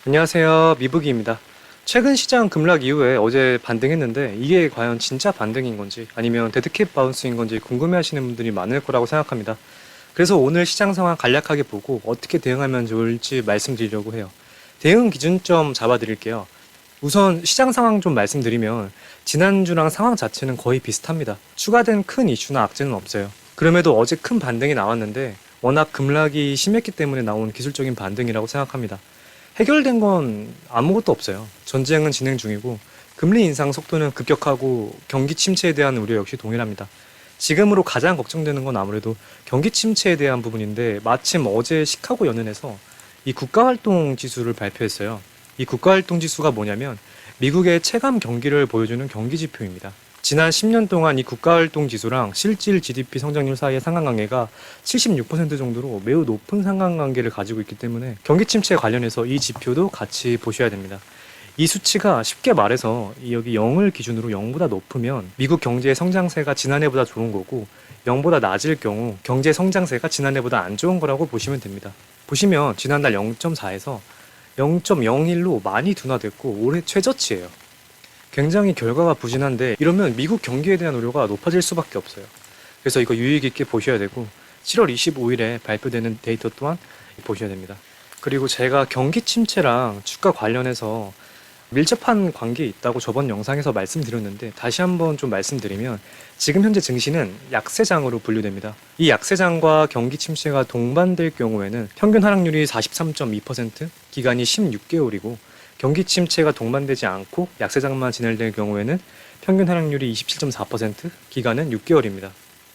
안녕하세요. 미북이입니다. 최근 시장 급락 이후에 어제 반등했는데 이게 과연 진짜 반등인 건지 아니면 데드캣 바운스인 건지 궁금해하시는 분들이 많을 거라고 생각합니다. 그래서 오늘 시장 상황 간략하게 보고 어떻게 대응하면 좋을지 말씀드리려고 해요. 대응 기준점 잡아드릴게요. 우선 시장 상황 좀 말씀드리면 지난주랑 상황 자체는 거의 비슷합니다. 추가된 큰 이슈나 악재는 없어요. 그럼에도 어제 큰 반등이 나왔는데 워낙 급락이 심했기 때문에 나온 기술적인 반등이라고 생각합니다. 해결된 건 아무것도 없어요. 전쟁은 진행 중이고 금리 인상 속도는 급격하고 경기 침체에 대한 우려 역시 동일합니다. 지금으로 가장 걱정되는 건 아무래도 경기 침체에 대한 부분인데 마침 어제 시카고 연은에서 이 국가활동 지수를 발표했어요. 이 국가활동 지수가 뭐냐면 미국의 체감 경기를 보여주는 경기 지표입니다. 지난 10년 동안 이 국가활동 지수랑 실질 GDP 성장률 사이의 상관관계가 76% 정도로 매우 높은 상관관계를 가지고 있기 때문에 경기 침체 관련해서 이 지표도 같이 보셔야 됩니다. 이 수치가 쉽게 말해서 여기 0을 기준으로 0보다 높으면 미국 경제의 성장세가 지난해보다 좋은 거고 0보다 낮을 경우 경제 성장세가 지난해보다 안 좋은 거라고 보시면 됩니다. 보시면 지난달 0.4에서 0.01로 많이 둔화됐고 올해 최저치예요. 굉장히 결과가 부진한데 이러면 미국 경기에 대한 우려가 높아질 수밖에 없어요. 그래서 이거 유의 깊게 보셔야 되고 7월 25일에 발표되는 데이터 또한 보셔야 됩니다. 그리고 제가 경기 침체랑 주가 관련해서 밀접한 관계에 있다고 저번 영상에서 말씀드렸는데 다시 한번 좀 말씀드리면 지금 현재 증시는 약세장으로 분류됩니다. 이 약세장과 경기 침체가 동반될 경우에는 평균 하락률이 43.2%, 기간이 16개월이고 경기 침체가 동반되지 않고 약세장만 진행될 경우에는 평균 하락률이 27.4%, 기간은 6개월입니다.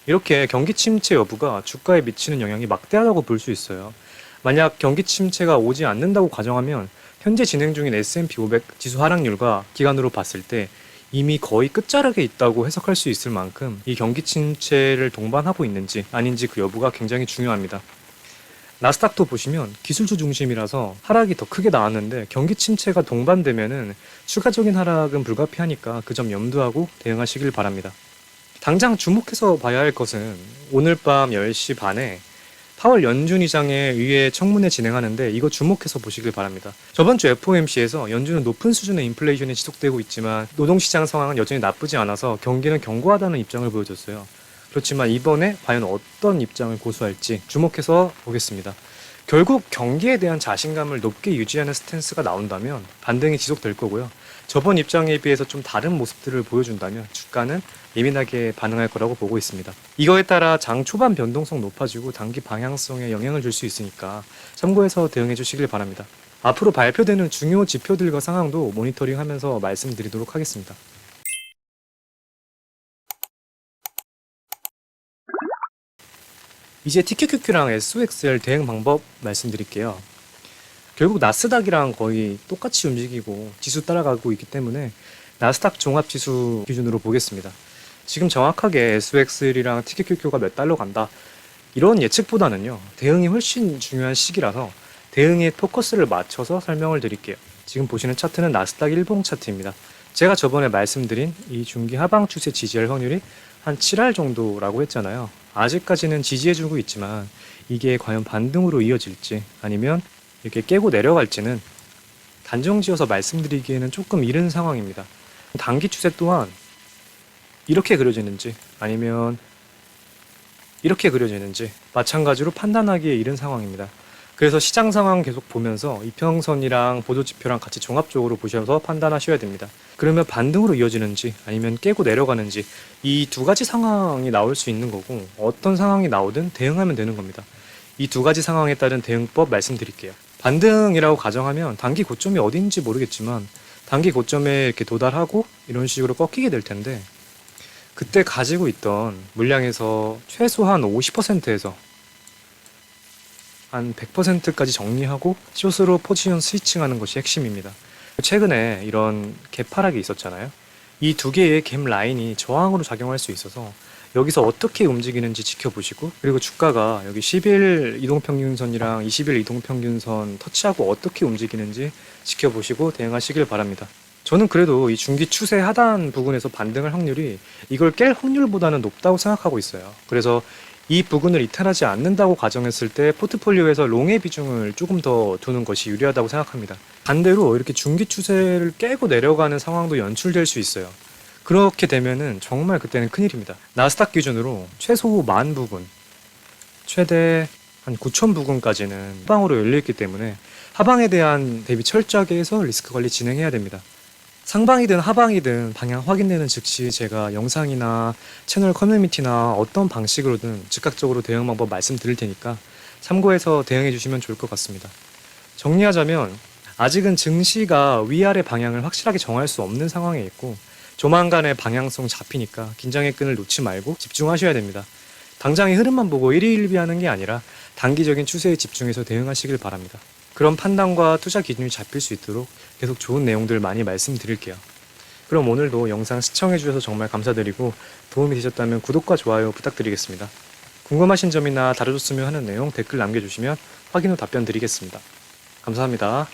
이렇게 경기 침체 여부가 주가에 미치는 영향이 막대하다고 볼 수 있어요. 만약 경기 침체가 오지 않는다고 가정하면 현재 진행 중인 S&P 500 지수 하락률과 기간으로 봤을 때 이미 거의 끝자락에 있다고 해석할 수 있을 만큼 이 경기 침체를 동반하고 있는지 아닌지 그 여부가 굉장히 중요합니다. 나스닥도 보시면 기술주 중심이라서 하락이 더 크게 나왔는데 경기 침체가 동반되면은 추가적인 하락은 불가피하니까 그 점 염두하고 대응하시길 바랍니다. 당장 주목해서 봐야 할 것은 오늘 밤 10시 반에 파월 연준 의장의 의회 청문회 진행하는데 이거 주목해서 보시길 바랍니다. 저번 주 FOMC에서 연준은 높은 수준의 인플레이션이 지속되고 있지만 노동시장 상황은 여전히 나쁘지 않아서 경기는 견고하다는 입장을 보여줬어요. 그렇지만 이번에 과연 어떤 입장을 고수할지 주목해서 보겠습니다. 결국 경기에 대한 자신감을 높게 유지하는 스탠스가 나온다면 반등이 지속될 거고요. 저번 입장에 비해서 좀 다른 모습들을 보여준다면 주가는 예민하게 반응할 거라고 보고 있습니다. 이거에 따라 장 초반 변동성 높아지고 단기 방향성에 영향을 줄 수 있으니까 참고해서 대응해 주시길 바랍니다. 앞으로 발표되는 중요 지표들과 상황도 모니터링하면서 말씀드리도록 하겠습니다. 이제 TQQQ랑 SOXR 대응 방법 말씀드릴게요. 결국 나스닥이랑 거의 똑같이 움직이고 지수 따라가고 있기 때문에 나스닥 종합지수 기준으로 보겠습니다. 지금 정확하게 SOXR이랑 TQQQ가 몇 달로 간다 이런 예측보다는요 대응이 훨씬 중요한 시기라서 대응에 포커스를 맞춰서 설명을 드릴게요. 지금 보시는 차트는 나스닥 일봉 차트입니다. 제가 저번에 말씀드린 이 중기 하방 추세 지지할 확률이 한 7할 정도라고 했잖아요. 아직까지는 지지해주고 있지만 이게 과연 반등으로 이어질지 아니면 이렇게 깨고 내려갈지는 단정지어서 말씀드리기에는 조금 이른 상황입니다. 단기 추세 또한 이렇게 그려지는지 아니면 이렇게 그려지는지 마찬가지로 판단하기에 이른 상황입니다. 그래서 시장 상황 계속 보면서 이평선이랑 보조지표랑 같이 종합적으로 보셔서 판단하셔야 됩니다. 그러면 반등으로 이어지는지 아니면 깨고 내려가는지 이 두 가지 상황이 나올 수 있는 거고 어떤 상황이 나오든 대응하면 되는 겁니다. 이 두 가지 상황에 따른 대응법 말씀드릴게요. 반등이라고 가정하면 단기 고점이 어딘지 모르겠지만 단기 고점에 이렇게 도달하고 이런 식으로 꺾이게 될 텐데 그때 가지고 있던 물량에서 최소한 50%에서 한 100%까지 정리하고 숏으로 포지션 스위칭하는 것이 핵심입니다. 최근에 이런 갭 하락이 있었잖아요. 이 두 개의 갭 라인이 저항으로 작용할 수 있어서 여기서 어떻게 움직이는지 지켜보시고 그리고 주가가 여기 10일 이동평균선이랑 20일 이동평균선 터치하고 어떻게 움직이는지 지켜보시고 대응하시길 바랍니다. 저는 그래도 이 중기 추세 하단 부분에서 반등할 확률이 이걸 깰 확률보다는 높다고 생각하고 있어요. 그래서 이 부근을 이탈하지 않는다고 가정했을 때 포트폴리오에서 롱의 비중을 조금 더 두는 것이 유리하다고 생각합니다. 반대로 이렇게 중기 추세를 깨고 내려가는 상황도 연출될 수 있어요. 그렇게 되면은 정말 그때는 큰일입니다. 나스닥 기준으로 최소 10,000 부근, 최대 한 9,000 부근까지는 하방으로 열려있기 때문에 하방에 대한 대비 철저하게 해서 리스크 관리 진행해야 됩니다. 상방이든 하방이든 방향 확인되는 즉시 제가 영상이나 채널 커뮤니티나 어떤 방식으로든 즉각적으로 대응 방법 말씀드릴 테니까 참고해서 대응해 주시면 좋을 것 같습니다. 정리하자면 아직은 증시가 위아래 방향을 확실하게 정할 수 없는 상황에 있고 조만간에 방향성 잡히니까 긴장의 끈을 놓지 말고 집중하셔야 됩니다. 당장의 흐름만 보고 일희일비하는 게 아니라 단기적인 추세에 집중해서 대응하시길 바랍니다. 그런 판단과 투자 기준이 잡힐 수 있도록 계속 좋은 내용들 많이 말씀드릴게요. 그럼 오늘도 영상 시청해주셔서 정말 감사드리고 도움이 되셨다면 구독과 좋아요 부탁드리겠습니다. 궁금하신 점이나 다뤄줬으면 하는 내용 댓글 남겨주시면 확인 후 답변 드리겠습니다. 감사합니다.